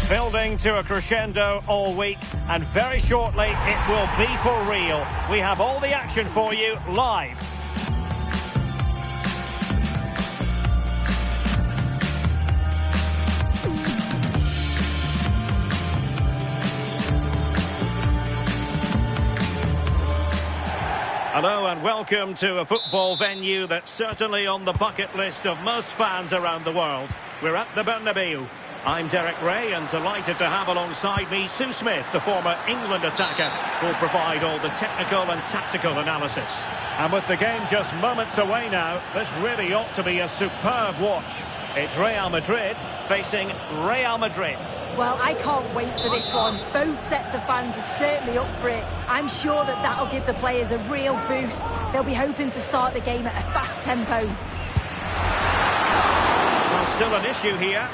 Building to a crescendo all week, and very shortly it will be for real. We have all the action for you live. Hello and welcome to a football venue that's certainly on the bucket list of most fans around the world. We're at the Bernabeu. I'm Derek Ray and delighted to have alongside me Sue Smith, the former England attacker, who'll provide all the technical and tactical analysis. And with the game just moments away now, this really ought to be a superb watch. It's Real Madrid facing Real Madrid. Well, I can't wait for this one. Both sets of fans are certainly up for it. I'm sure that that'll give the players a real boost. They'll be hoping to start the game at a fast tempo. Well, still an issue here.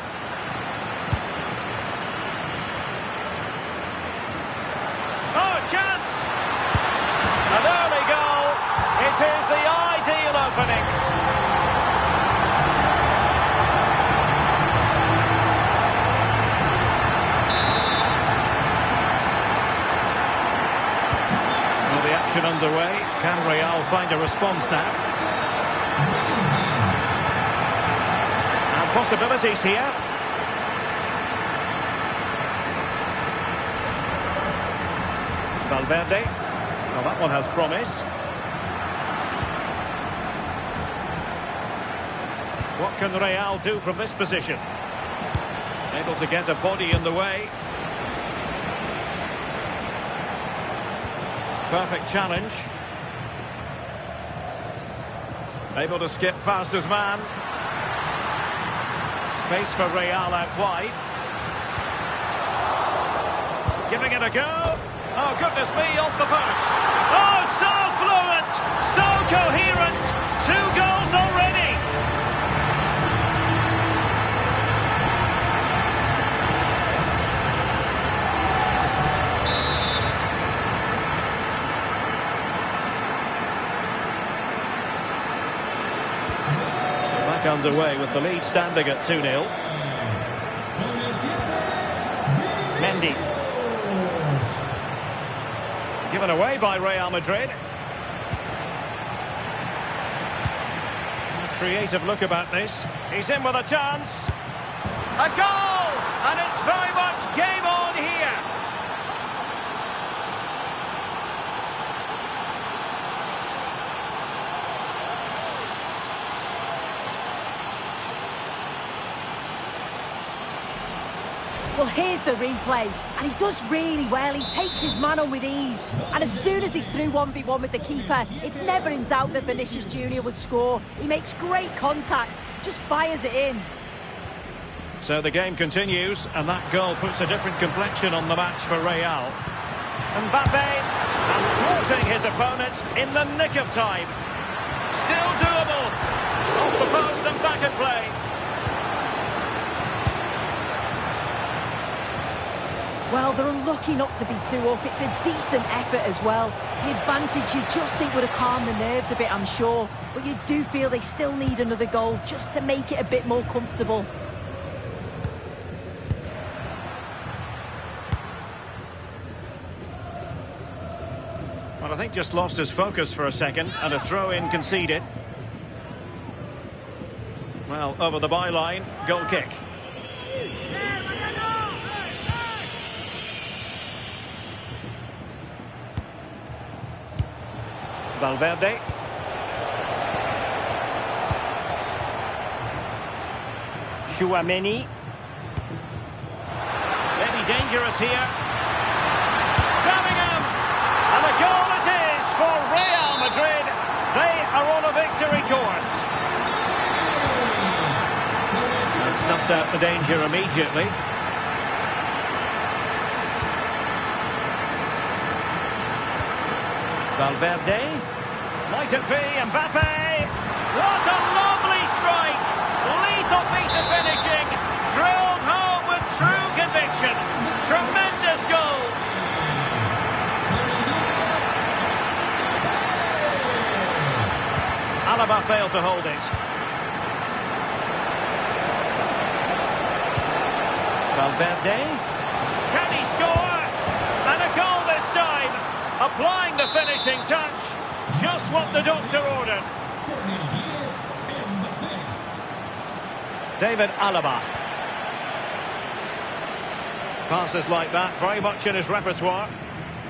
Oh, chance! An early goal. It is the ideal opening. Well, the action underway. Can Real find a response now? And possibilities here. Valverde. Well, that one has promise. What can Real do from this position? Able to get a body in the way. Perfect challenge. Able to skip past his man. Space for Real out wide. Giving it a go. Oh, goodness me, off the post. Oh, so fluent, so coherent. 2 goals already. Back underway with the lead standing at 2-0. Mendy. Given away by Real Madrid. Creative look about this. He's in with a chance. A goal! And it's very much game on here. Well, here's the replay, and he does really well. He takes his man on with ease, and as soon as he's through 1v1 with the keeper, it's never in doubt that Vinicius Junior would score. He makes great contact, just fires it in. So the game continues, and that goal puts a different complexion on the match for Real. Mbappe, and thwarting his opponent in the nick of time. Still doable. Off the post and back at play. Well, they're unlucky not to be 2 up. It's a decent effort as well. The advantage you just think would have calmed the nerves a bit, I'm sure. But you do feel they still need another goal just to make it a bit more comfortable. Well, I think just lost his focus for a second, and a throw-in conceded. Well, over the byline, goal kick. Valverde. Tchouaméni. Maybe dangerous here. Bellingham! And a goal it is for Real Madrid. They are on a victory course. And snuffed out the danger immediately. Valverde. Might it be Mbappe? What a lovely strike! Lethal piece of finishing. Drilled home with true conviction. Tremendous goal. Alaba failed to hold it. Valverde. Can he score? And a goal this time. Applying the finishing touch. Just what the doctor ordered. David Alaba. Passes like that, very much in his repertoire.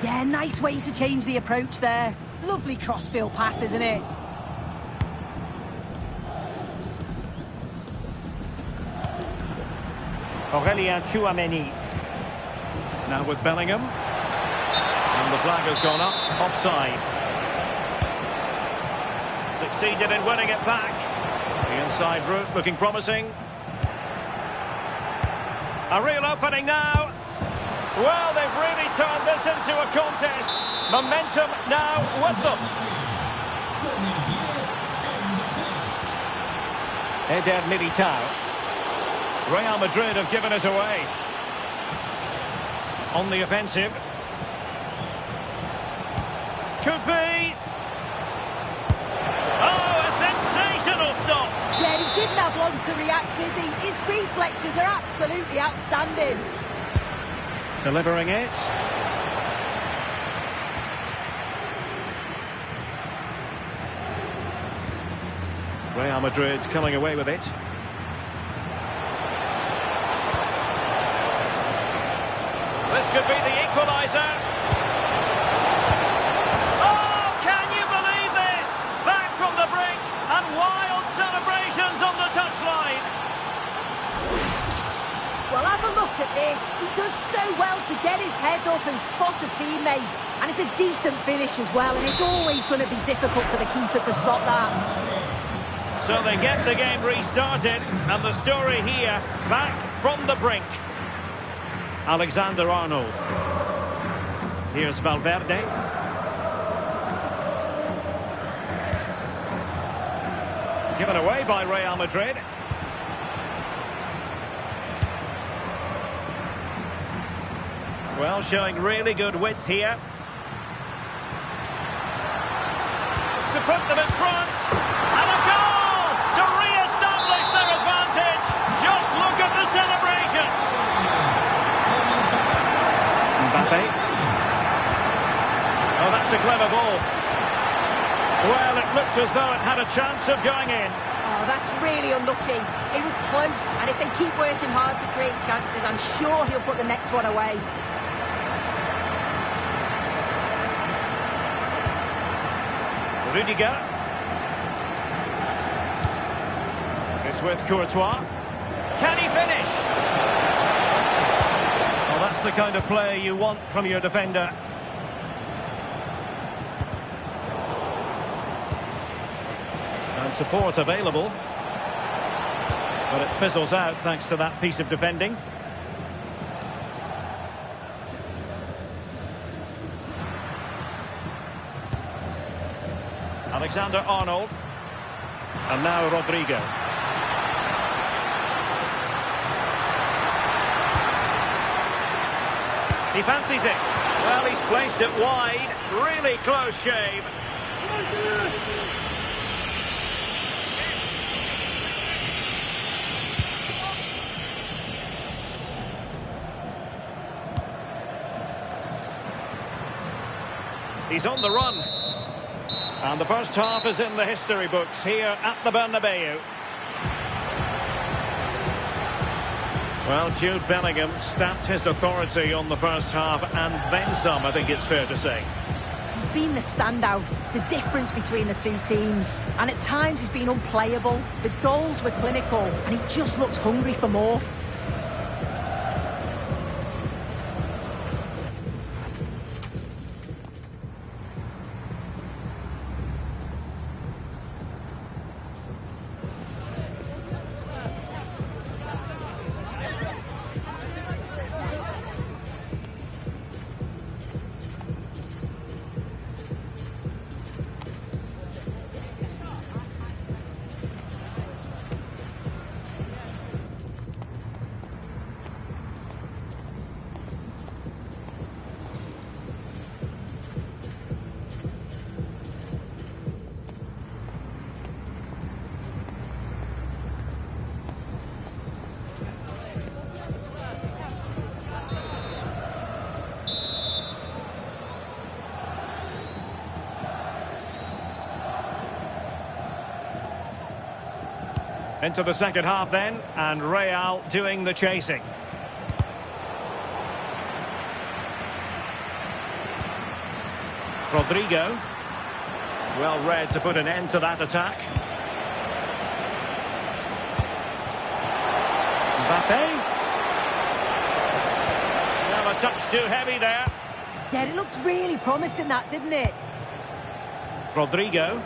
Yeah, nice way to change the approach there. Lovely crossfield pass, isn't it? Aurélien Tchouameni. Now with Bellingham. And the flag has gone up. Offside. Succeeded in winning it back. The inside route looking promising. A real opening now. Well, they've really turned this into a contest. Momentum now with them. Eder Militao. Real Madrid have given it away. On the offensive. Could be. Oh, a sensational stop. Yeah, he didn't have long to react, did he? His reflexes are absolutely outstanding. Delivering it. Real Madrid coming away with it. This could be the equaliser. Oh, can you believe this? Back from the brink and wild celebrations on the touchline. Well, have a look at this. He does so well to get his head up and spot a teammate. And it's a decent finish as well, and it's always going to be difficult for the keeper to stop that. So they get the game restarted, and the story here, back from the brink. Alexander-Arnold. Here's Valverde. Given away by Real Madrid. Well, showing really good width here. To put them in front. And a goal to re-establish their advantage. Just look at the celebrations. Mbappe. Oh, that's a clever ball. Well, it looked as though it had a chance of going in. Oh, that's really unlucky. It was close, and if they keep working hard to create chances, I'm sure he'll put the next one away. Rudiger. It's with Courtois. Can he finish? Well, that's the kind of play you want from your defender. And support available. But it fizzles out thanks to that piece of defending. Alexander-Arnold. And now Rodrigo. He fancies it. Well, he's placed it wide. Really close shave. He's on the run. And the first half is in the history books here at the Bernabeu. Well, Jude Bellingham stamped his authority on the first half and then some, I think it's fair to say. He's been the standout, the difference between the two teams. And at times he's been unplayable. The goals were clinical and he just looks hungry for more. Into the second half then, and Real doing the chasing. Rodrigo. Well read to put an end to that attack. Mbappe. Well, a touch too heavy there. Yeah, it looked really promising, that, didn't it? Rodrigo.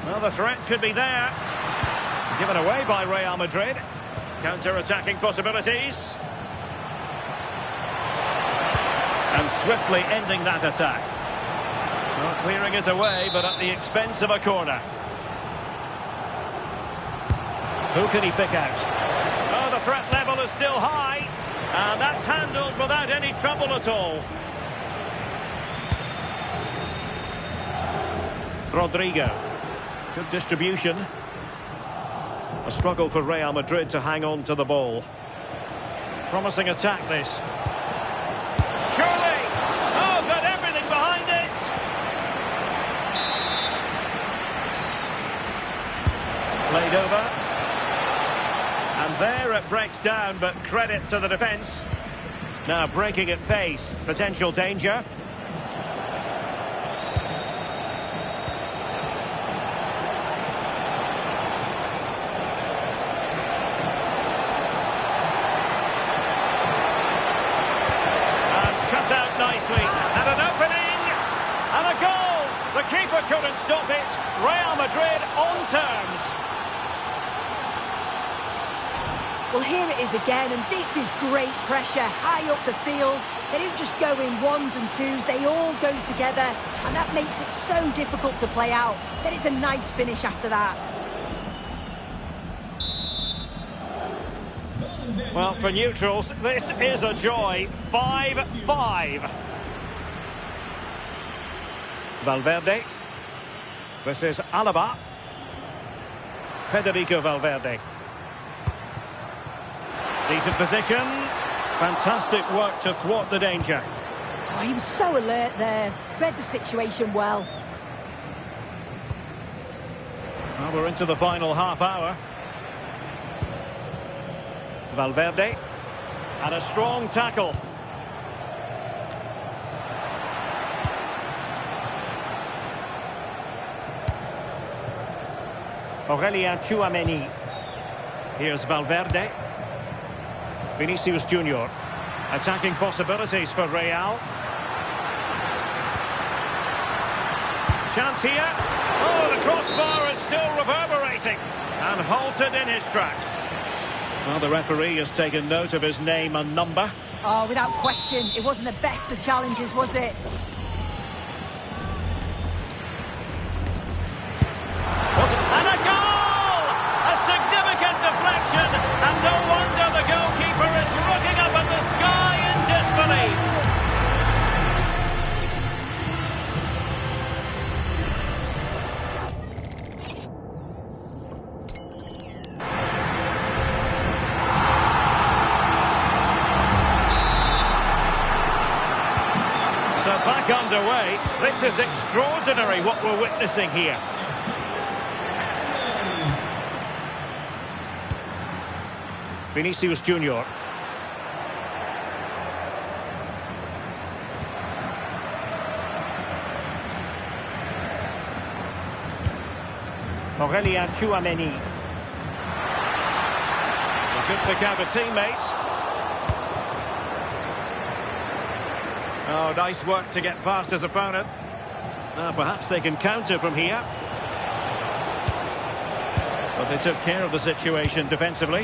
Well, the threat could be there. Given away by Real Madrid. Counter-attacking possibilities. And swiftly ending that attack. Not clearing it away, but at the expense of a corner. Who can he pick out? Oh, the threat level is still high. And that's handled without any trouble at all. Rodrigo. Good distribution. A struggle for Real Madrid to hang on to the ball. Promising attack, this. Surely! Oh, got everything behind it! Played over. And there it breaks down, but credit to the defence. Now breaking at pace. Potential danger. Nicely, and an opening, and a goal. The keeper couldn't stop it. Real Madrid on terms. Well, here it is again, and this is great pressure, high up the field. They don't just go in ones and twos, they all go together, and that makes it so difficult to play out. Then it's a nice finish after that. Well, for neutrals, this is a joy. 5-5. Valverde. This is Alaba. Federico Valverde. Decent position. Fantastic work to thwart the danger. Oh, he was so alert there. Read the situation well. Well, we're into the final half hour. Valverde, and a strong tackle. Aurelien Tchouameni. Here's Valverde. Vinicius Junior. Attacking possibilities for Real. Chance here. Oh, the crossbar is still reverberating and halted in his tracks. Well, the referee has taken note of his name and number. Oh, without question, it wasn't the best of challenges, was it? And a goal! A significant deflection, and no wonder the goalkeeper is looking up at the sky in disbelief. Back underway. This is extraordinary what we're witnessing here. Vinicius Junior. Aurelien Tchouameni. A good pick out of teammates. Oh, nice work to get past his opponent. Perhaps they can counter from here. But they took care of the situation defensively.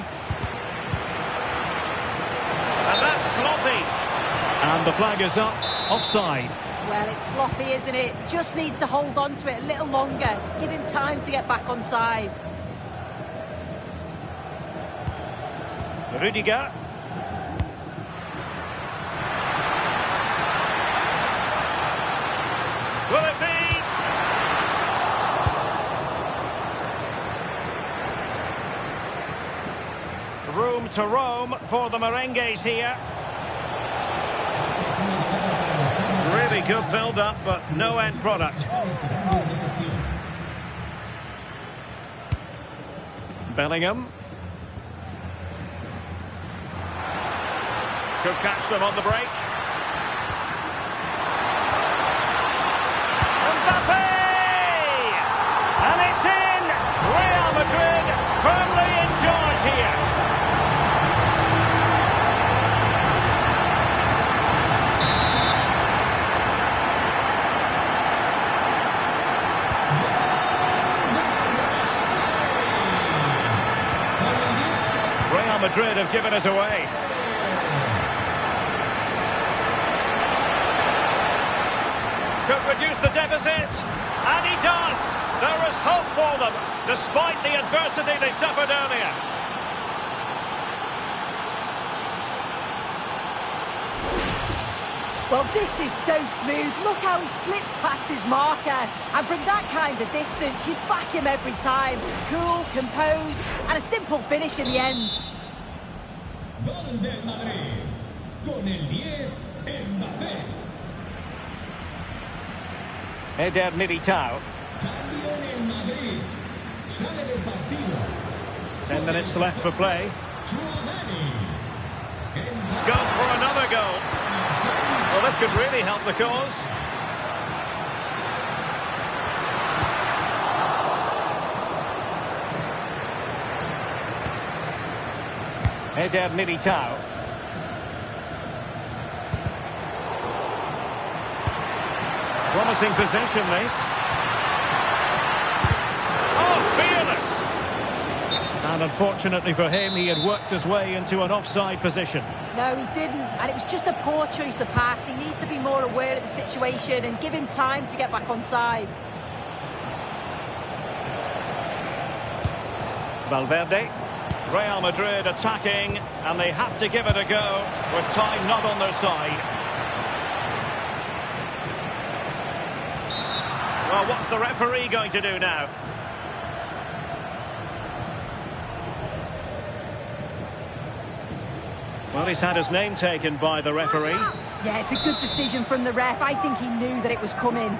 And that's sloppy. And the flag is up, offside. Well, it's sloppy, isn't it? Just needs to hold on to it a little longer. Give him time to get back on side. Rudiger. Will it be? Room to Rome for the merengues here. Really good build-up, but no end product. Bellingham. Could catch them on the break. Mbappe! And it's in! Real Madrid firmly in charge here. Real Madrid have given us away. Could reduce the deficit, and he does. There is hope for them, despite the adversity they suffered earlier. Well, this is so smooth. Look how he slips past his marker. And from that kind of distance, you back him every time. Cool, composed, and a simple finish in the end. Gol del Madrid. Con el 10, Mbappé. Eder Militao. Cambio en el Madrid. Sale del partido. 10 minutes left for play. Tchouaméni. Scope for another goal. Well, this could really help the cause. Eder Militao. Promising possession, this. Oh, fearless! And unfortunately for him, he had worked his way into an offside position. No, he didn't, and it was just a poor choice of pass. He needs to be more aware of the situation and give him time to get back on side. Valverde. Real Madrid attacking, and they have to give it a go with time not on their side. Well, what's the referee going to do now? Well, he's had his name taken by the referee. Yeah, it's a good decision from the ref. I think he knew that it was coming.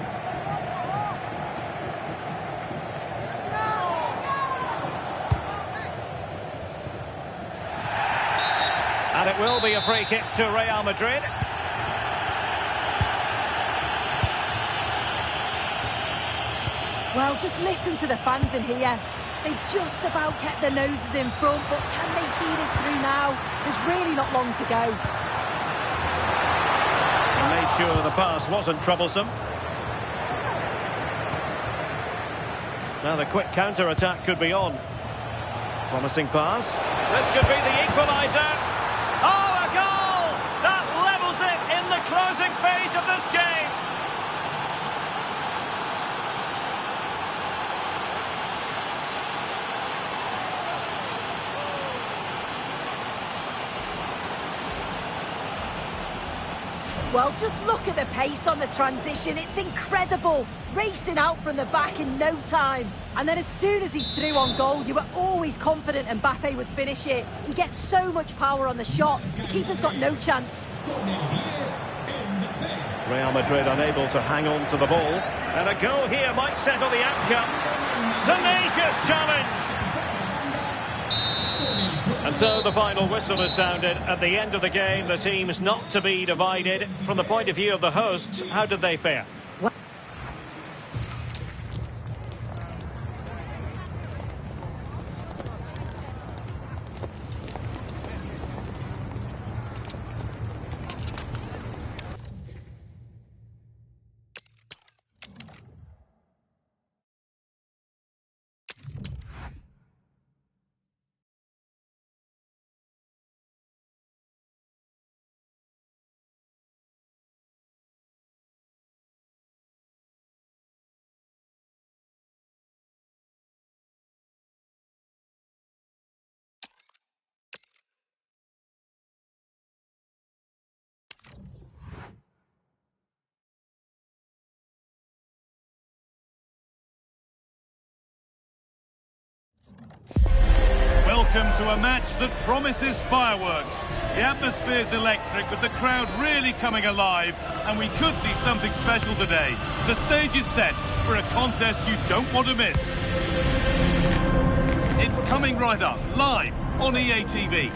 And it will be a free kick to Real Madrid. Well, just listen to the fans in here. They've just about kept their noses in front, but can they see this through now? There's really not long to go. He made sure the pass wasn't troublesome. Now the quick counter-attack could be on. Promising pass. This could be the equaliser. Oh, a goal! That levels it in the closing phase of this game. Well, just look at the pace on the transition. It's incredible. Racing out from the back in no time. And then as soon as he's through on goal, you were always confident Mbappe would finish it. He gets so much power on the shot. The keeper's got no chance. Real Madrid unable to hang on to the ball. And a goal here might settle the outcome. Tenacious challenge. And so the final whistle is sounded. At the end of the game, the team's not to be divided. From the point of view of the hosts, how did they fare? welcome to a match that promises fireworks. The atmosphere's electric, with the crowd really coming alive, and we could see something special today. The stage is set for a contest you don't want to miss. It's coming right up, live on EA TV.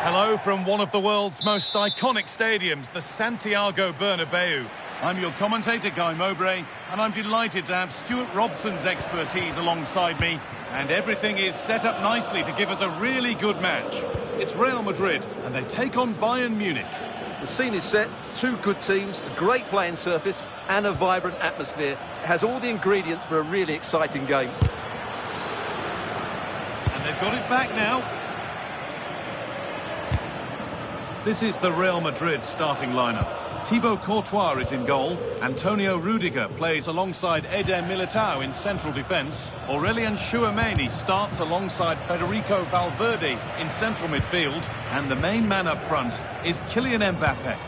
Hello from one of the world's most iconic stadiums, the Santiago Bernabeu. I'm your commentator, Guy Mowbray, and I'm delighted to have Stuart Robson's expertise alongside me, and everything is set up nicely to give us a really good match. It's Real Madrid, and they take on Bayern Munich. The scene is set, two good teams, a great playing surface, and a vibrant atmosphere. It has all the ingredients for a really exciting game. And they've got it back now. This is the Real Madrid starting lineup. Thibaut Courtois is in goal. Antonio Rudiger plays alongside Eder Militao in central defence. Aurelien Tchouameni starts alongside Federico Valverde in central midfield. And the main man up front is Kylian Mbappe.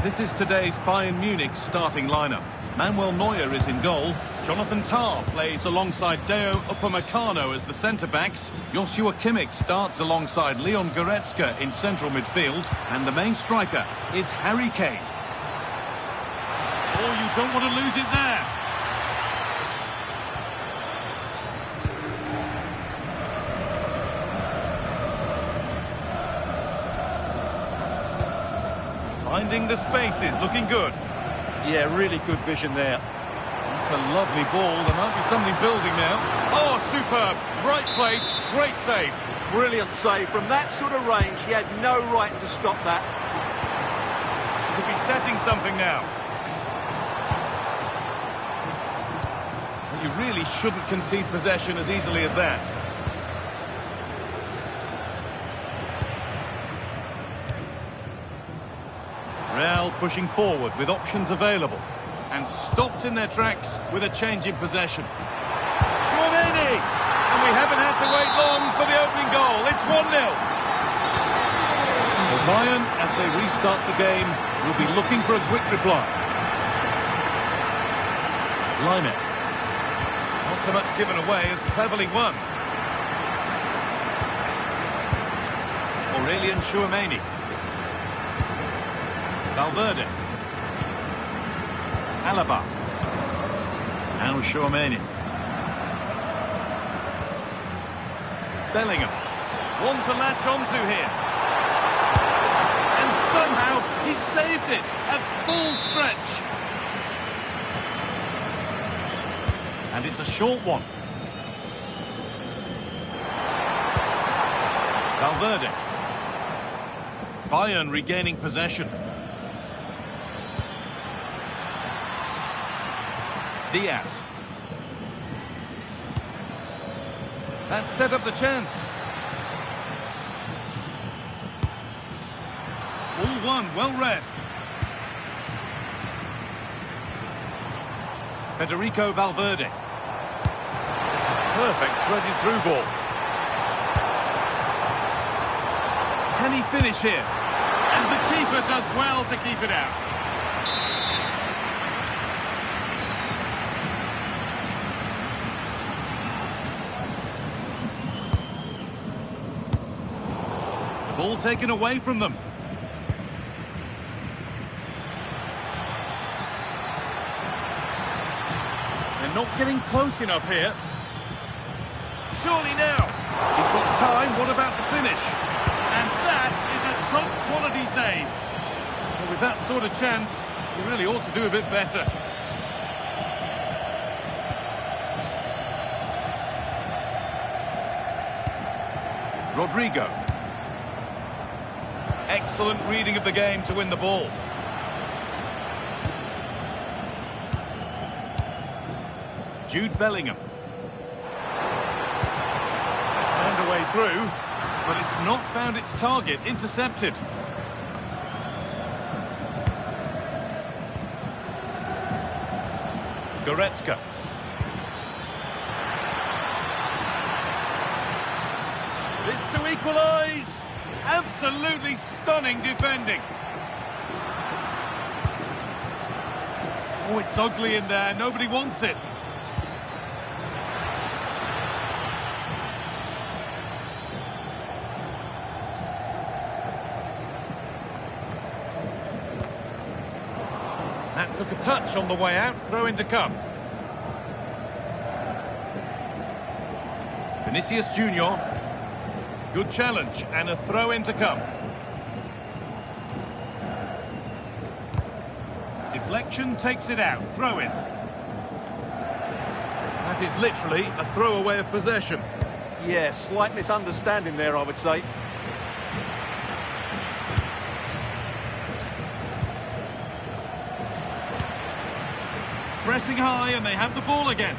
This is today's Bayern Munich starting lineup. Manuel Neuer is in goal. Jonathan Tah plays alongside Dayot Upamecano as the centre-backs. Joshua Kimmich starts alongside Leon Goretzka in central midfield. And the main striker is Harry Kane. Oh, you don't want to lose it there. Finding the spaces, looking good. Yeah, really good vision there. It's a lovely ball. There might be something building now. Oh, superb. Right place. Great save. Brilliant save. From that sort of range, he had no right to stop that. Could be setting something now. You really shouldn't concede possession as easily as that. Real pushing forward with options available. And stopped in their tracks with a change in possession. Tchouameni! And we haven't had to wait long for the opening goal. It's 1-0. So Bayern, as they restart the game, will be looking for a quick reply. Line it. Not so much given away as cleverly won. Aurelien Tchouameni. Valverde. Alaba. Now Tchouameni. Bellingham. One to latch onto here. And somehow he saved it at full stretch. And it's a short one. Valverde. Bayern regaining possession. Diaz. That set up the chance. All one, well read. Federico Valverde. It's a perfect threaded through ball. Can he finish here? And the keeper does well to keep it out. Ball taken away from them. They're not getting close enough here. Surely now. He's got time. What about the finish? And that is a top quality save. Well, with that sort of chance, he really ought to do a bit better. Rodrigo. Excellent reading of the game to win the ball. Jude Bellingham. Found a way through, but it's not found its target. Intercepted. Goretzka. This to equalise. Absolutely stunning defending. Oh, it's ugly in there. Nobody wants it. Took a touch on the way out, throw in to come. Vinicius Junior. Good challenge and a throw in to come. Deflection takes it out, throw in. That is literally a throwaway of possession. Yeah, slight misunderstanding there, I would say. Pressing high and they have the ball again.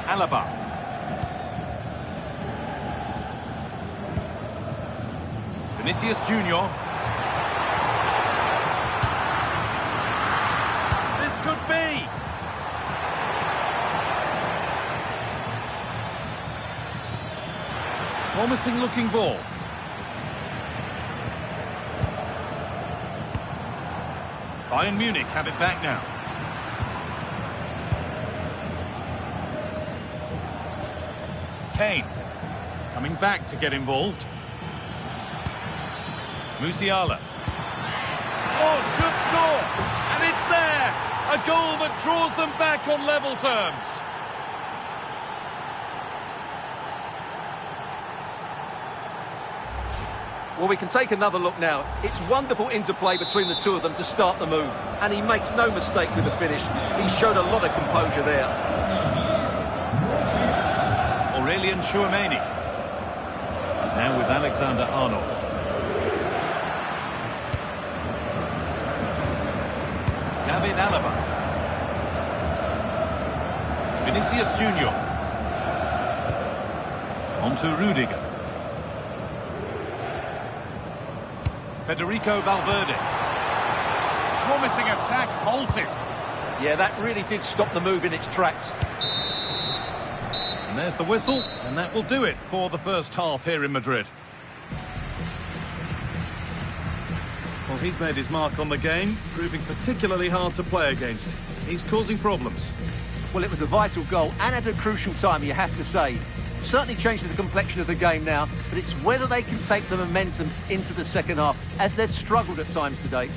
Alaba. Vinicius Junior. This could be. Promising looking ball. Bayern Munich have it back now. Kane coming back to get involved. Musiala. Oh, should score! And it's there! A goal that draws them back on level terms. Well, we can take another look now. It's wonderful interplay between the two of them to start the move. And he makes no mistake with the finish. He showed a lot of composure there. Aurelien Chouameni. Now with Alexander-Arnold. David Alaba. Vinicius Junior. On to Rudiger. Federico Valverde. Promising attack halted. Yeah, that really did stop the move in its tracks. And there's the whistle, and that will do it for the first half here in Madrid. Well, he's made his mark on the game, proving particularly hard to play against. He's causing problems. Well, it was a vital goal and at a crucial time, you have to say. Certainly changes the complexion of the game now, but it's whether they can take the momentum into the second half, as they've struggled at times today.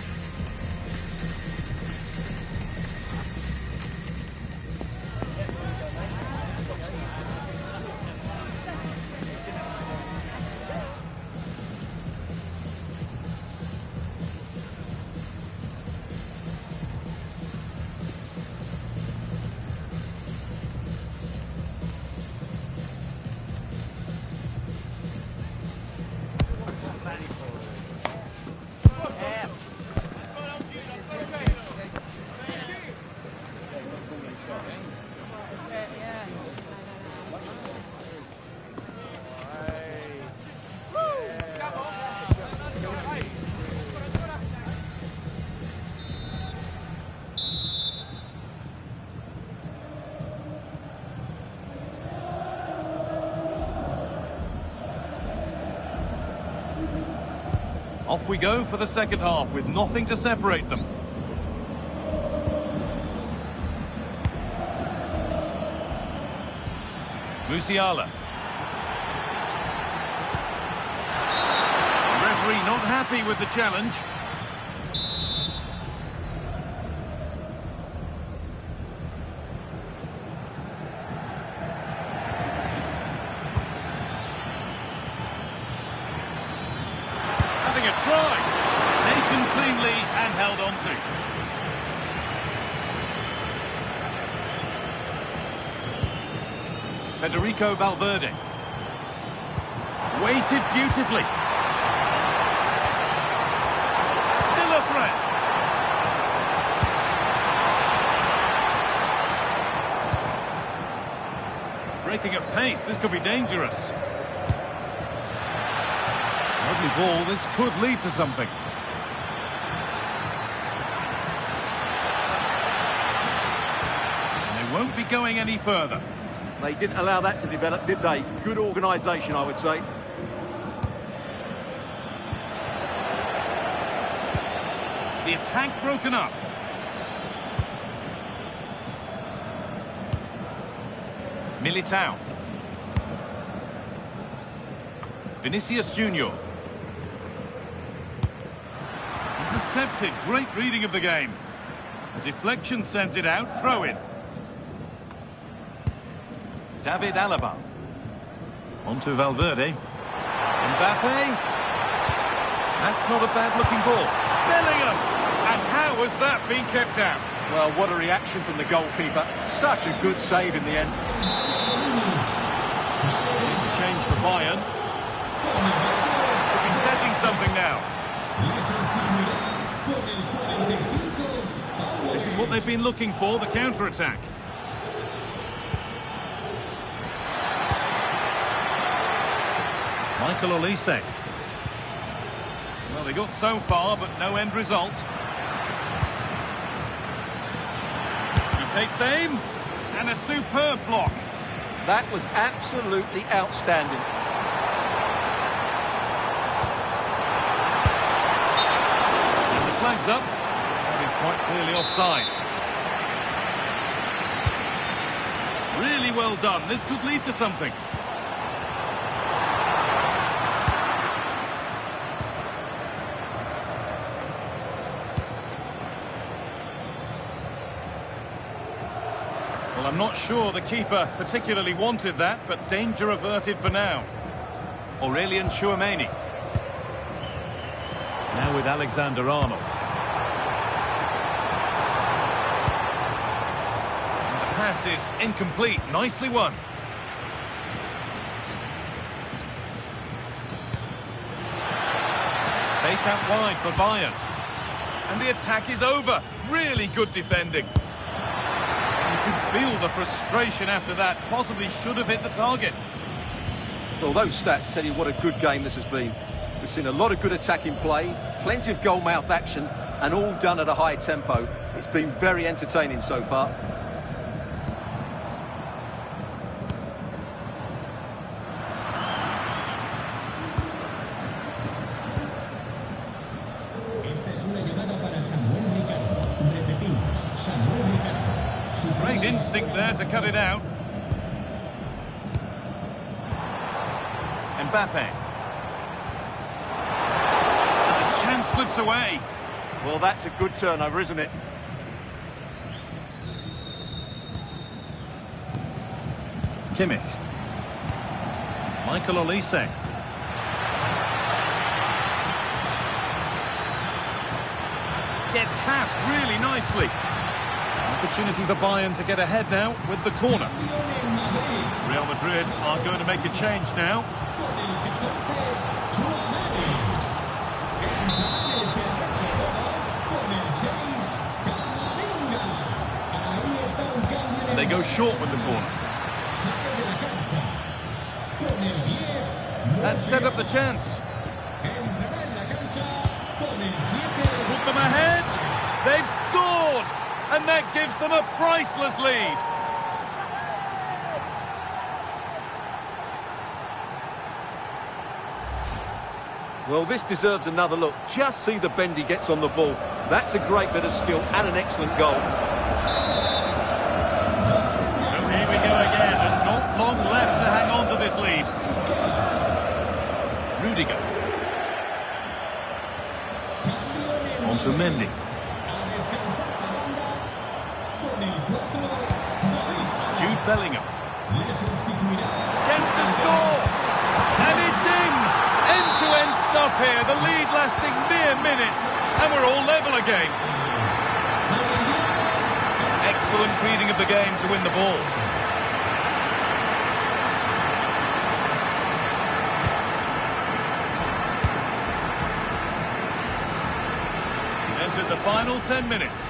Off we go for the second half with nothing to separate them. Musiala. The referee not happy with the challenge. Having a try. Taken cleanly and held on to. Federico Valverde. Weighted beautifully. Still a threat. Breaking at pace, this could be dangerous. Lovely ball, this could lead to something. And they won't be going any further. They didn't allow that to develop, did they? Good organisation, I would say. The attack broken up. Militao. Vinicius Junior. intercepted. Great reading of the game. The deflection sends it out. Throw in. David Alaba. On to Valverde. Mbappe. That's not a bad-looking ball. Bellingham! And how has that been kept out? Well, what a reaction from the goalkeeper. Such a good save in the end. Here's a change for Bayern. Could be setting something now. This is what they've been looking for, the counter-attack. Michael Olise. Well, they got so far, but no end result. He takes aim, and a superb block. That was absolutely outstanding. And the flag's up. That is quite clearly offside. Really well done. This could lead to something. Well, I'm not sure the keeper particularly wanted that, but danger averted for now. Aurelien Tchouameni. Now with Alexander-Arnold. And the pass is incomplete. Nicely won. Space out wide for Bayern. And the attack is over. Really good defending. You can feel the frustration after that. Possibly should have hit the target. Well, those stats tell you what a good game this has been. We've seen a lot of good attacking play, plenty of goal-mouth action, and all done at a high tempo. It's been very entertaining so far. Great instinct there to cut it out. Mbappe. And the chance slips away. Well, that's a good turnover, isn't it? Kimmich. Michael Olise. Gets past really nicely. Opportunity for Bayern to get ahead now with the corner. Real Madrid are going to make a change now. And they go short with the corner. That set up the chance. Put them ahead. They've scored. And that gives them a priceless lead. Well, this deserves another look. Just see the bend he gets on the ball. That's a great bit of skill and an excellent goal. So here we go again, and not long left to hang on to this lead. Rudiger. On to Mendy. Jude Bellingham. Gets to score! And it's in! End-to-end stuff here. The lead lasting mere minutes. And we're all level again. Excellent reading of the game to win the ball. We've entered the final 10 minutes.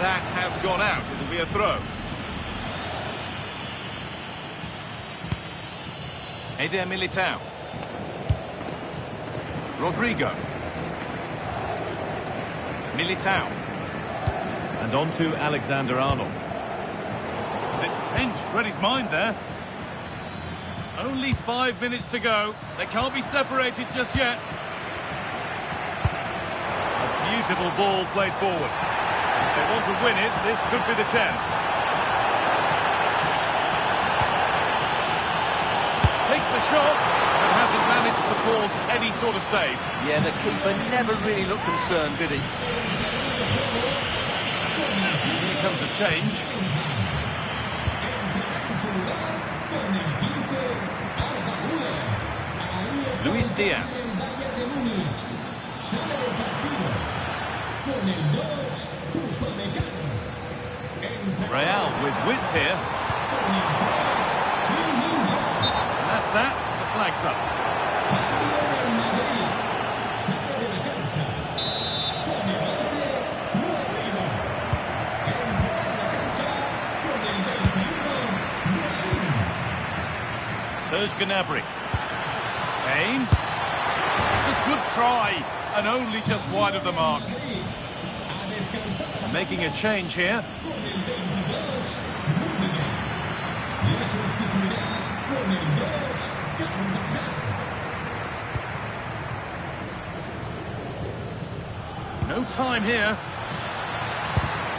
That has gone out. It'll be a throw. Eder Militao. Rodrigo. Militao. And on to Alexander-Arnold. It's pinched, read his mind there. Only 5 minutes to go. They can't be separated just yet. A beautiful ball played forward. If they want to win it, this could be the chance. Takes the shot, but hasn't managed to force any sort of save. Yeah, the keeper never really looked concerned, did he? Here comes a change. Luis Diaz. Real with width here. And that's that. The flag's up. Serge Gnabry. Kane. It's a good try, and only just wide of the mark. Making a change here. No time here.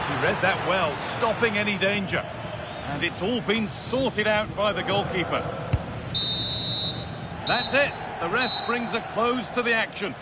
He read that well, stopping any danger. And it's all been sorted out by the goalkeeper. That's it. The ref brings a close to the action.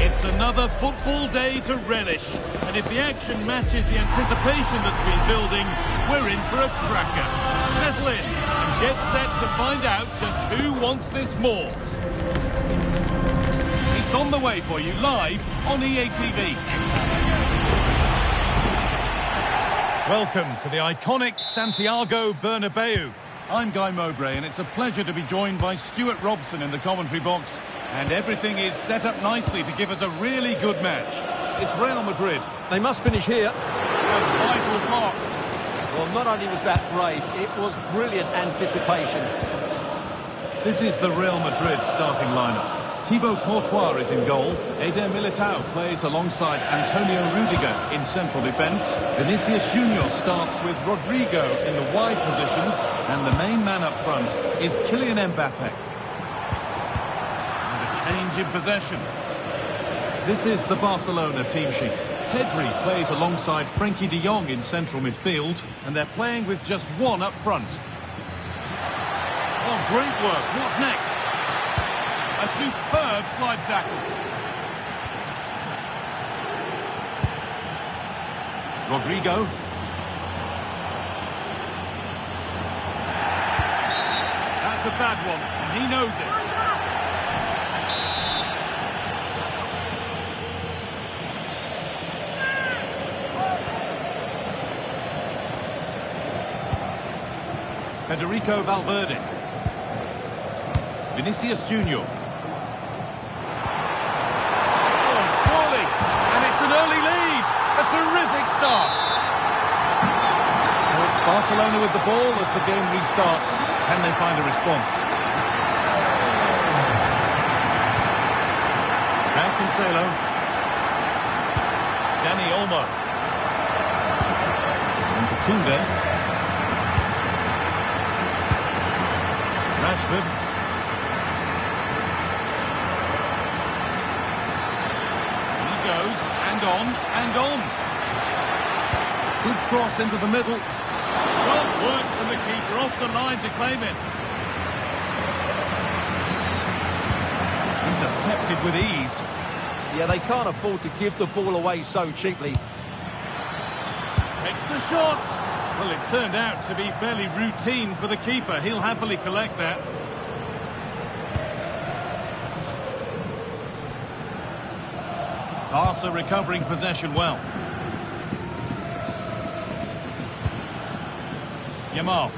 It's another football day to relish, and if the action matches the anticipation that's been building, we're in for a cracker. Settle in and get set to find out just who wants this more. It's on the way for you live on EA TV. Welcome to the iconic Santiago Bernabeu. I'm Guy Mowbray, and it's a pleasure to be joined by Stuart Robson in the commentary box. And everything is set up nicely to give us a really good match. It's Real Madrid. They must finish here. A vital block. Well, not only was that brave, it was brilliant anticipation. This is the Real Madrid starting lineup. Thibaut Courtois is in goal. Eder Militao plays alongside Antonio Rudiger in central defence. Vinicius Junior starts with Rodrigo in the wide positions. And the main man up front is Kylian Mbappe. Change in possession. This is the Barcelona team sheet. Pedri plays alongside Frenkie de Jong in central midfield, and they're playing with just one up front. Oh, great work. What's next? A superb slide tackle. Rodrigo. That's a bad one, and he knows it. Federico Valverde. Vinicius Junior. Oh, surely! And it's an early lead! A terrific start! So it's Barcelona with the ball as the game restarts. Can they find a response? João Cancelo. Dani Olmo. And Koundé. Rashford. He goes, and on, and on. Good cross into the middle. Sharp work from the keeper off the line to claim it. Intercepted with ease. Yeah, they can't afford to give the ball away so cheaply. Takes the shot. Well, it turned out to be fairly routine for the keeper. He'll happily collect that. Barca recovering possession well. Yamal.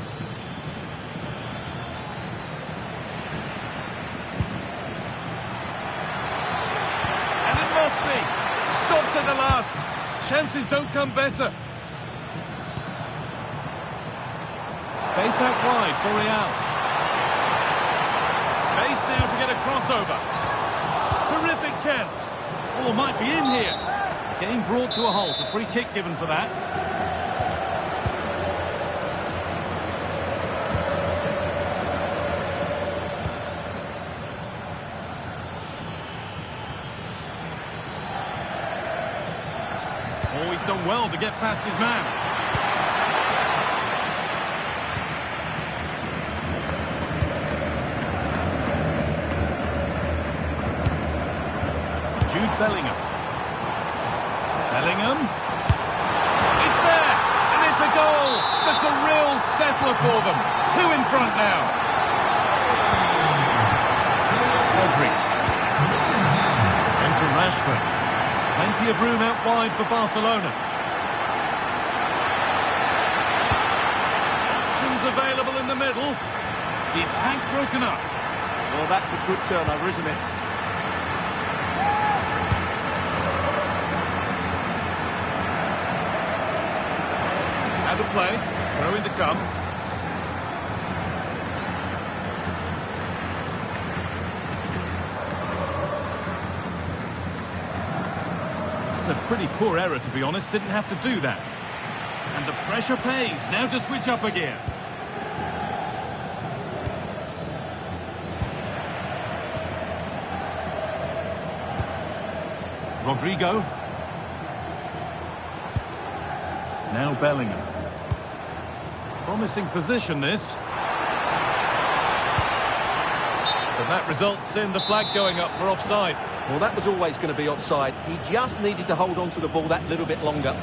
And it must be. Stopped at the last. Chances don't come better. Space out wide for Real. Space now to get a crossover. Terrific chance. Ball might be in here. Game brought to a halt. A free kick given for that. Oh, he's done well to get past his man. Bellingham. Bellingham. It's there! And it's a goal! That's a real settler for them. 2 in front now. Pedri. Into Rashford. Plenty of room out wide for Barcelona. Options available in the middle. The attack broken up. Well, that's a good turnover, isn't it? Out of play, throw in to come. It's a pretty poor error, to be honest. Didn't have to do that. And the pressure pays. Now to switch up again. Rodrigo. Now Bellingham. Promising position, this. But that results in the flag going up for offside. Well, that was always going to be offside. He just needed to hold on to the ball that little bit longer.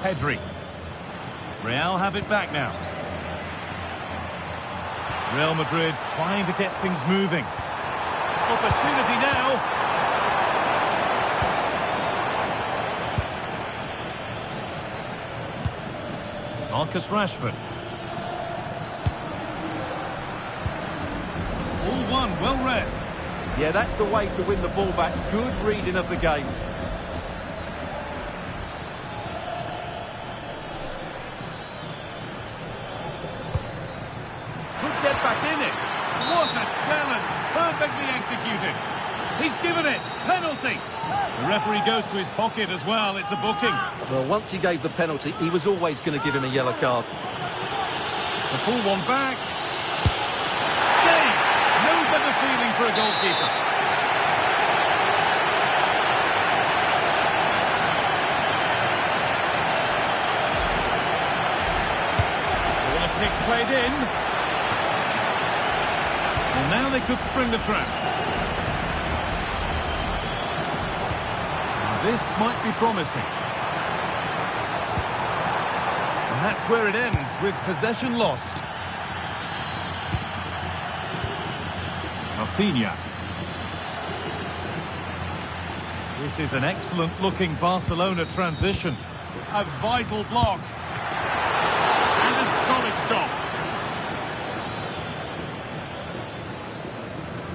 Pedri. Real have it back now. Real Madrid trying to get things moving. Opportunity now. Marcus Rashford. All one, well read. Yeah, that's the way to win the ball back. Good reading of the game. Could get back in it. What a challenge. Perfectly executed. He's given it. Penalty. The referee goes to his pocket as well. It's a booking. Well, once he gave the penalty, he was always going to give him a yellow card. To pull one back. Save. No better feeling for a goalkeeper. Corner kick played in. Well, now they could spring the trap. This might be promising. And that's where it ends, with possession lost. Rafinha. This is an excellent-looking Barcelona transition. A vital block. And a solid stop.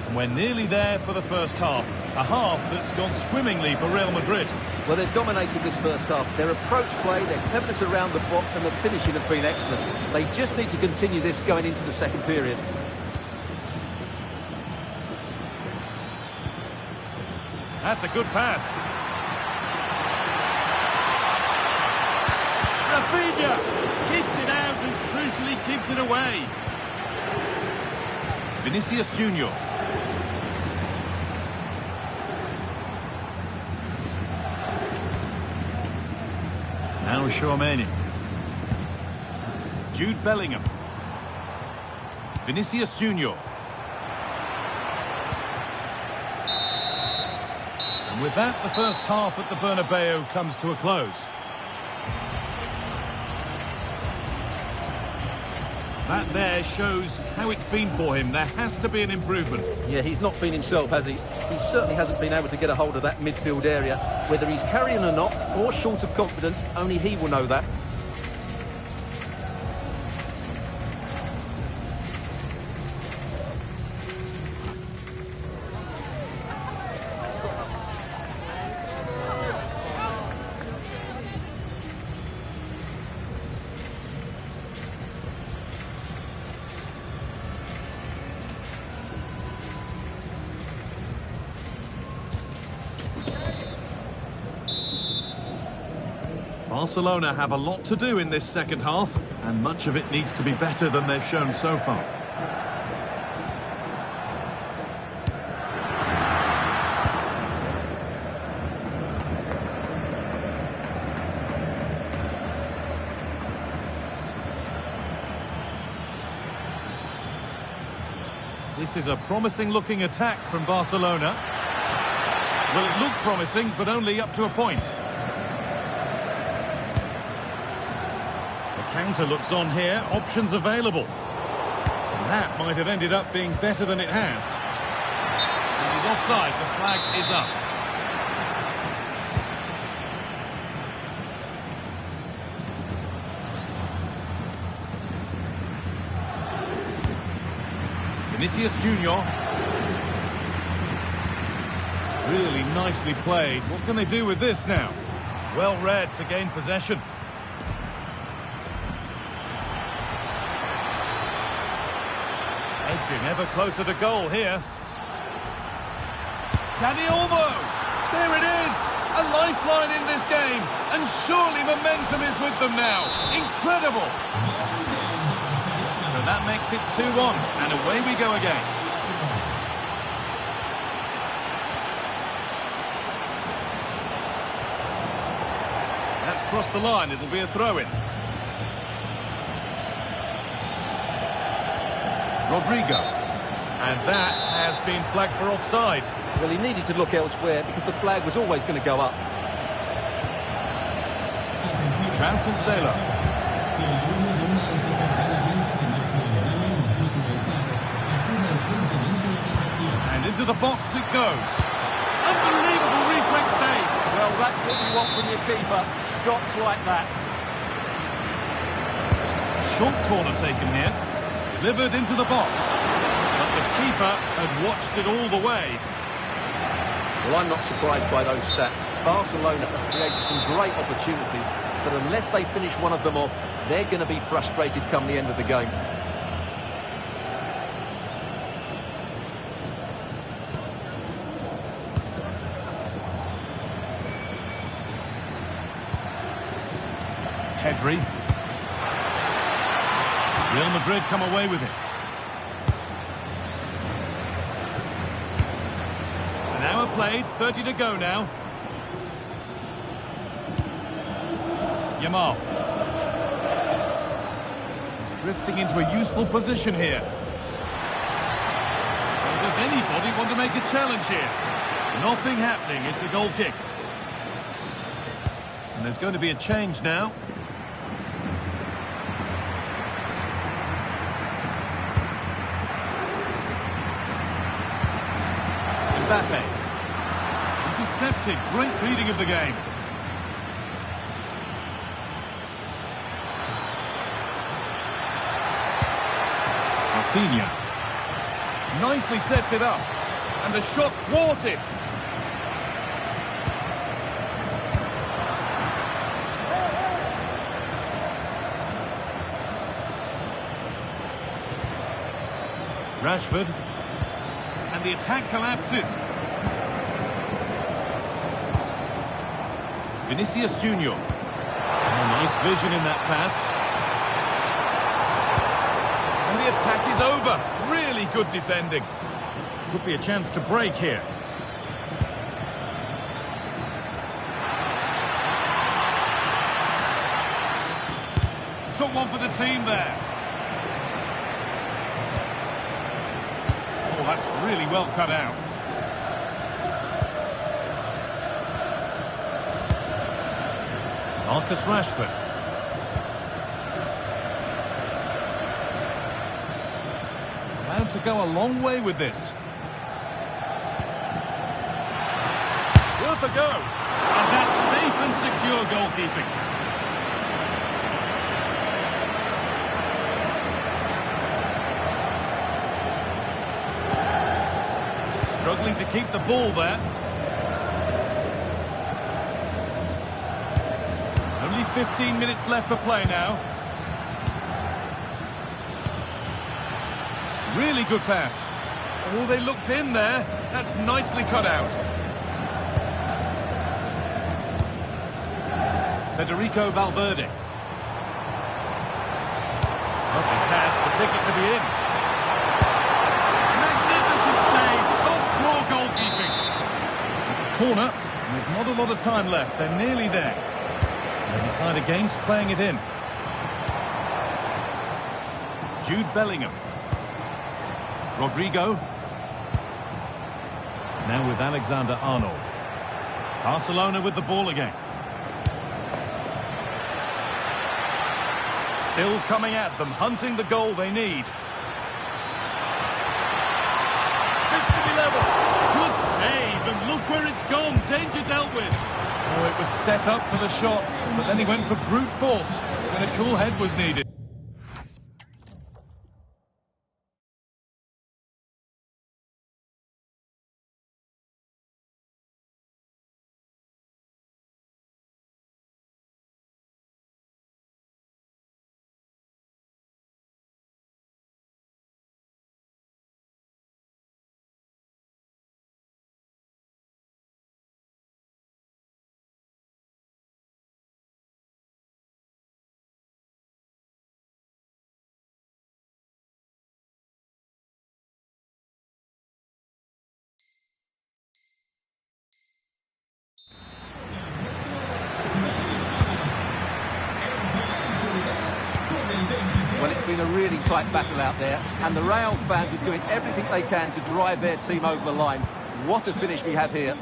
And we're nearly there for the first half. A half that's gone swimmingly for Real Madrid. Well, they've dominated this first half. Their approach play, their cleverness around the box and the finishing have been excellent. They just need to continue this going into the second period. That's a good pass. Rafinha keeps it out and crucially keeps it away. Vinicius Junior. Now Tchouaméni. Jude Bellingham. Vinicius Junior. And with that, the first half at the Bernabeu comes to a close. That there shows how it's been for him. There has to be an improvement. Yeah, he's not been himself, has he? He certainly hasn't been able to get a hold of that midfield area. Whether he's carrying or not, or short of confidence, only he will know that. Barcelona have a lot to do in this second half, and much of it needs to be better than they've shown so far. This is a promising-looking attack from Barcelona. Well, it looked promising, but only up to a point. Counter looks on here, options available. And that might have ended up being better than it has. And he's offside, the flag is up. Vinicius Junior. Really nicely played. What can they do with this now? Well read to gain possession. Edging ever closer to goal here. Dani Olmo! There it is! A lifeline in this game. And surely momentum is with them now. Incredible! So that makes it 2-1. And away we go again. That's crossed the line. It'll be a throw-in. Rodrigo. And that has been flagged for offside. Well, he needed to look elsewhere because the flag was always going to go up. João Cancelo. And into the box it goes. Unbelievable reflex save. Well, that's what you want from your keeper. Stops like that. Short corner taken here. Delivered into the box. But the keeper had watched it all the way. Well, I'm not surprised by those stats. Barcelona have created some great opportunities, but unless they finish one of them off, they're going to be frustrated come the end of the game. Pedri. Real Madrid come away with it. An hour played, 30 to go now. Yamal. He's drifting into a useful position here. Well, does anybody want to make a challenge here? Nothing happening, it's a goal kick. And there's going to be a change now. Mbappe. Intercepted. Great reading of the game. Rafinha. Nicely sets it up. And the shot thwarted. Rashford. And the attack collapses. Vinicius Junior. Oh, nice vision in that pass. And the attack is over. Really good defending. Could be a chance to break here. Took one for the team there. Oh, that's really well cut out. Marcus Rashford. Allowed to go a long way with this. Worth a go. And that's safe and secure goalkeeping. Struggling to keep the ball there. Only 15 minutes left for play now. Really good pass. Oh, they looked in there. That's nicely cut out. Federico Valverde. Lovely pass, the ticket to be in. Magnificent save, top draw goalkeeping. It's a corner, and there's not a lot of time left. They're nearly there. They decide against playing it in. Jude Bellingham. Rodrigo. Now with Alexander-Arnold. Barcelona with the ball again. Still coming at them, hunting the goal they need. This to be level. Good save, and look where it's gone. Danger dealt with. Oh, it was set up for the shot, but then he went for brute force when a cool head was needed. Well, it's been a really tight battle out there, and the Real fans are doing everything they can to drive their team over the line. What a finish we have here.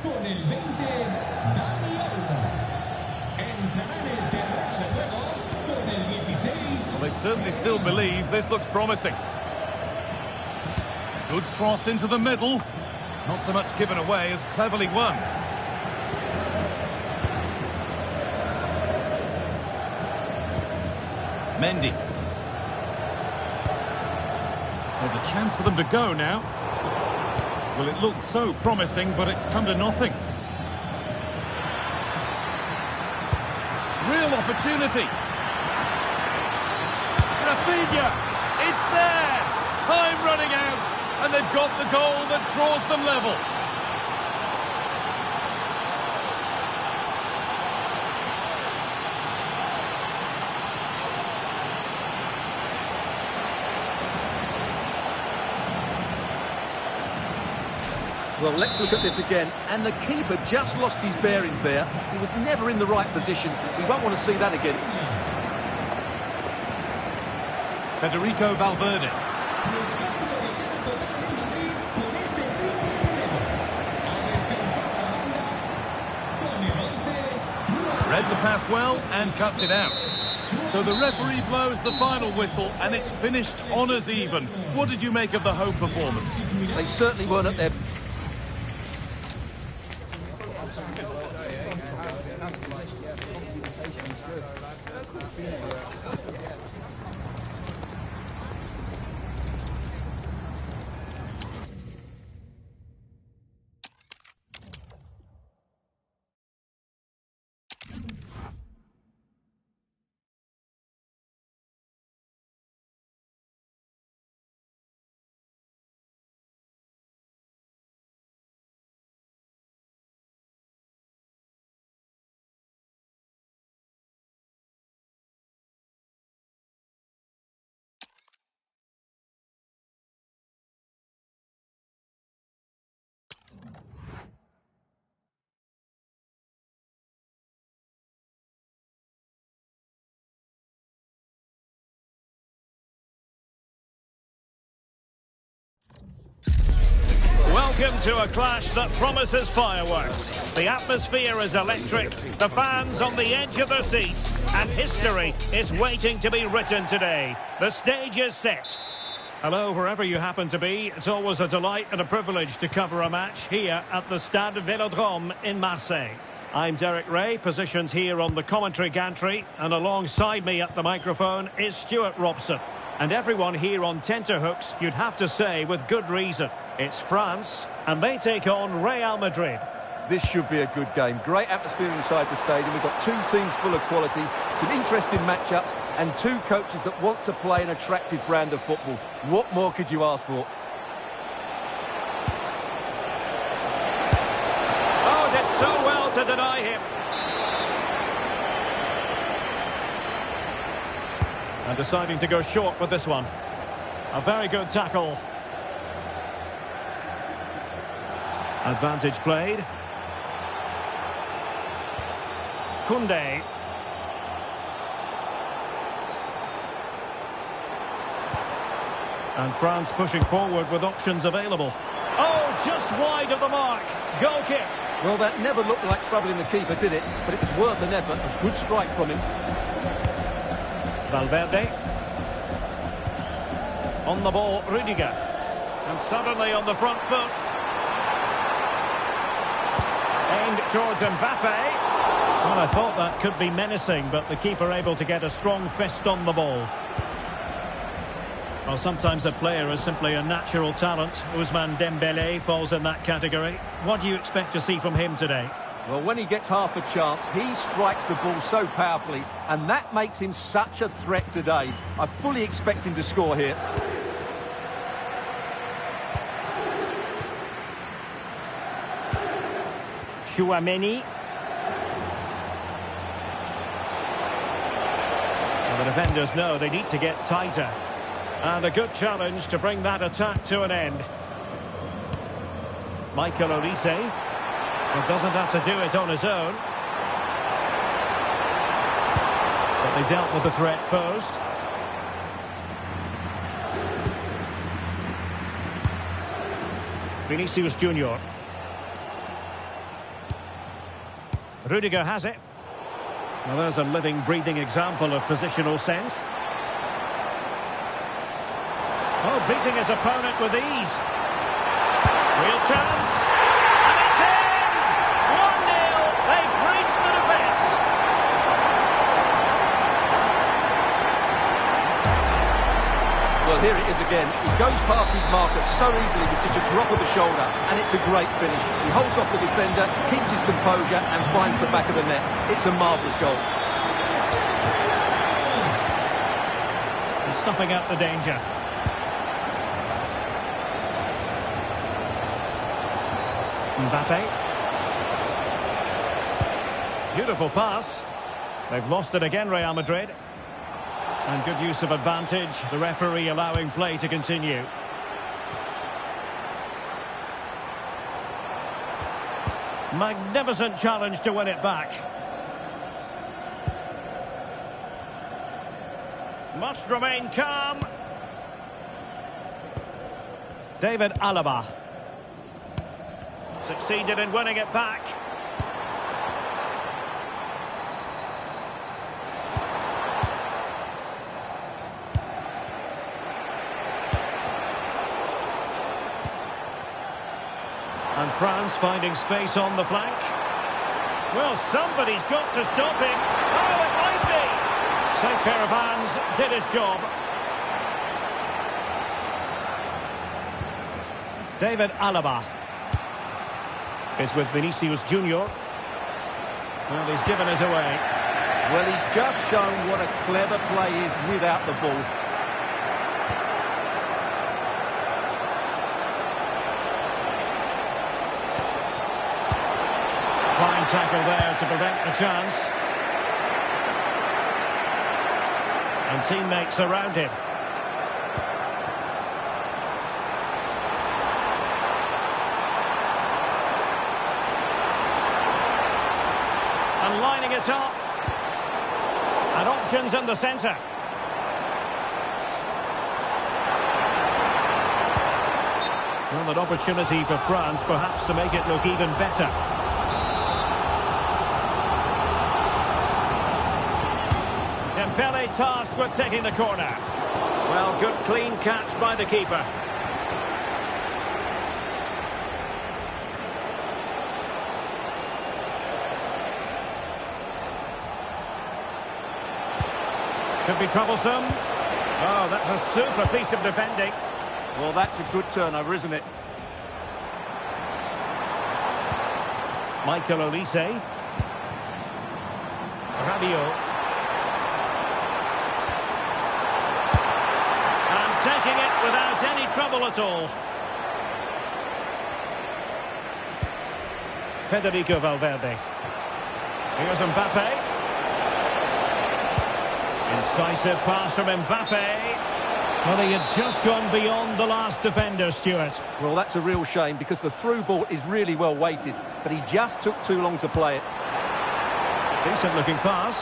Con el 20, Dani Alba. Entrará en el terreno de juego con el 16. Well, they certainly still believe this looks promising. Good cross into the middle. Not so much given away as cleverly won. Mendy. There's a chance for them to go now. Well, it looked so promising, but it's come to nothing. Real opportunity. Rafinha! It's there! Time running out, and they've got the goal that draws them level. Well, let's look at this again. And the keeper just lost his bearings there. He was never in the right position. We won't want to see that again. Federico Valverde. Read the pass well and cuts it out. So the referee blows the final whistle and it's finished honours even. What did you make of the home performance? They certainly weren't at their... Welcome to a clash that promises fireworks. The atmosphere is electric, the fans on the edge of their seats, and history is waiting to be written today. The stage is set. Hello, wherever you happen to be. It's always a delight and a privilege to cover a match here at the Stade Vélodrome in Marseille. I'm Derek Ray, positioned here on the commentary gantry, and alongside me at the microphone is Stuart Robson. And everyone here on tenterhooks, you'd have to say with good reason. It's France, and they take on Real Madrid. This should be a good game. Great atmosphere inside the stadium. We've got two teams full of quality, some interesting matchups, and two coaches that want to play an attractive brand of football. What more could you ask for? Oh, did so well to deny him. And deciding to go short with this one. A very good tackle. Advantage played. Koundé. And France pushing forward with options available. Oh, just wide of the mark. Goal kick. Well, that never looked like troubling the keeper, did it? But it was worth an effort. A good strike from him. Valverde. On the ball, Rudiger. And suddenly on the front foot. Aimed towards Mbappe. Well, I thought that could be menacing, but the keeper able to get a strong fist on the ball. Well, sometimes a player is simply a natural talent. Ousmane Dembélé falls in that category. What do you expect to see from him today? Well, when he gets half a chance, he strikes the ball so powerfully, and that makes him such a threat today. I fully expect him to score here. Chouameni. The defenders know they need to get tighter. And a good challenge to bring that attack to an end. Michael Olise. But doesn't have to do it on his own. But they dealt with the threat posed. Vinicius Junior. Rudiger has it. Well, there's a living, breathing example of positional sense. Oh, beating his opponent with ease. Real chance. And it's in! 1-0. They've breached the defence. Well, here it is again. He goes past his marker so easily with just a drop of the shoulder, and it's a great finish. He holds off the defender, keeps his composure, and finds the back of the net. It's a marvellous goal. And snuffing out the danger. Mbappe. Beautiful pass. They've lost it again, Real Madrid. And good use of advantage. The referee allowing play to continue. Magnificent challenge to win it back. Must remain calm. David Alaba. Succeeded in winning it back. And France finding space on the flank. Well, somebody's got to stop him. Oh, it might be. Safe pair of hands, did his job. David Alaba is with Vinicius Junior. Well, he's given us away. Well, he's just shown what a clever play is without the ball. Fine tackle there to prevent the chance. And teammates around him. And lining it up. And options in the centre. Well, an opportunity for France perhaps to make it look even better. Dembele tasked with taking the corner. Well, good clean catch by the keeper. Could be troublesome. Oh, that's a super piece of defending. Well, that's a good turnover, isn't it? Michael Olise. Rabiot. And taking it without any trouble at all. Federico Valverde. Here's Mbappe. Incisive pass from Mbappe. Well, he had just gone beyond the last defender, Stuart. Well, that's a real shame because the through ball is really well weighted, but he just took too long to play it. Decent looking pass.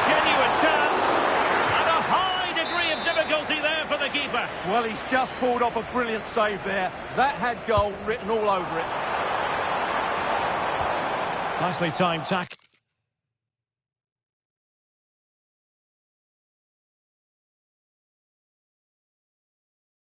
Genuine chance. And a high degree of difficulty there for the keeper. Well, he's just pulled off a brilliant save there. That had goal written all over it. Nicely timed tackle.